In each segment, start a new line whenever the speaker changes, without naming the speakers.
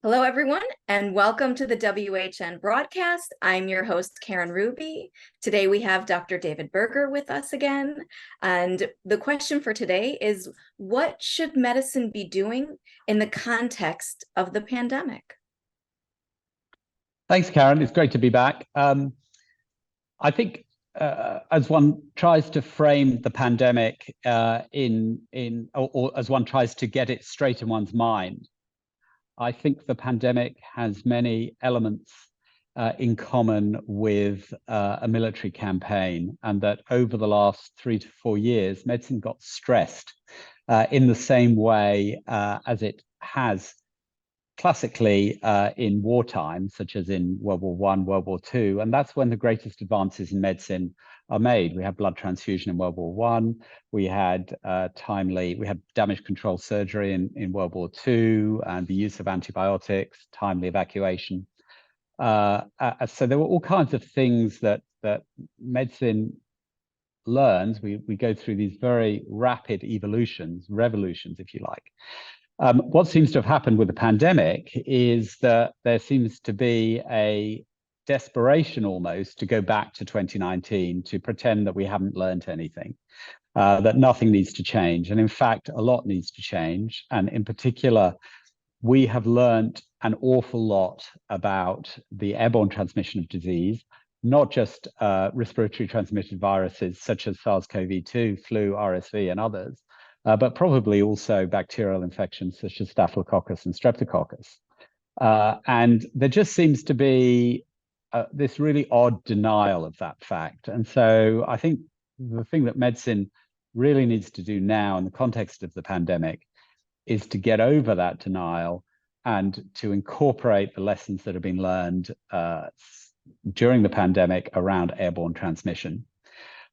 Hello, everyone, and welcome to the WHN Broadcast. I'm your host, Karen Ruby. Today we have Dr. David Berger with us again. And the question for today is, what should medicine be doing in the context of the pandemic?
Thanks, Karen. It's great to be back. I think as one tries to frame the pandemic or as one tries to get it straight in one's mind, I think the pandemic has many elements in common with a military campaign, and that over the last 3 to 4 years, medicine got stressed in the same way as it has classically in wartime, such as in World War I, World War II, and that's when the greatest advances in medicine are made. We had blood transfusion in World War I. We had damage control surgery in World War II, and the use of antibiotics, timely evacuation. So there were all kinds of things that medicine learns. We go through these very rapid revolutions, if you like. What seems to have happened with the pandemic is that there seems to be a desperation almost to go back to 2019 to pretend that we haven't learned anything, that nothing needs to change. And in fact, a lot needs to change. And in particular, we have learned an awful lot about the airborne transmission of disease, not just respiratory transmitted viruses such as SARS-CoV-2, flu, RSV, and others, but probably also bacterial infections such as Staphylococcus and Streptococcus. And there just seems to be this really odd denial of that fact. And so I think the thing that medicine really needs to do now in the context of the pandemic is to get over that denial and to incorporate the lessons that have been learned during the pandemic around airborne transmission.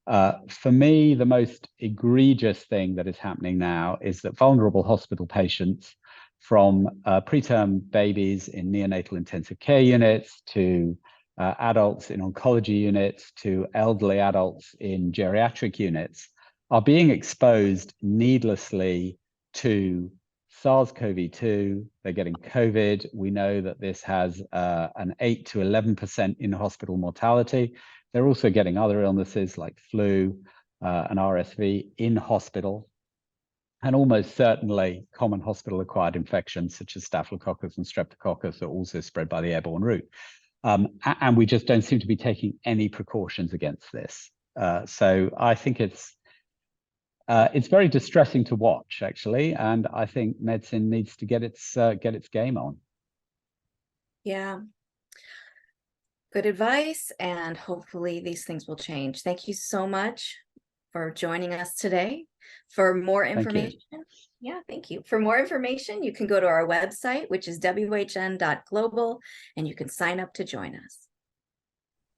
For me, the most egregious thing that is happening now is that vulnerable hospital patients, from preterm babies in neonatal intensive care units to adults in oncology units to elderly adults in geriatric units, are being exposed needlessly to SARS-CoV-2. They're getting COVID. We know that this has an 8 to 11% in-hospital mortality. They're also getting other illnesses like flu and RSV in hospital, and almost certainly common hospital-acquired infections such as Staphylococcus and Streptococcus are also spread by the airborne route. And we just don't seem to be taking any precautions against this. So I think it's very distressing to watch, actually, and I think medicine needs to get its game on.
Yeah. Good advice, and hopefully these things will change. Thank you so much for joining us today. For more information, thank you. For more information, you can go to our website, which is whn.global, and you can sign up to join us.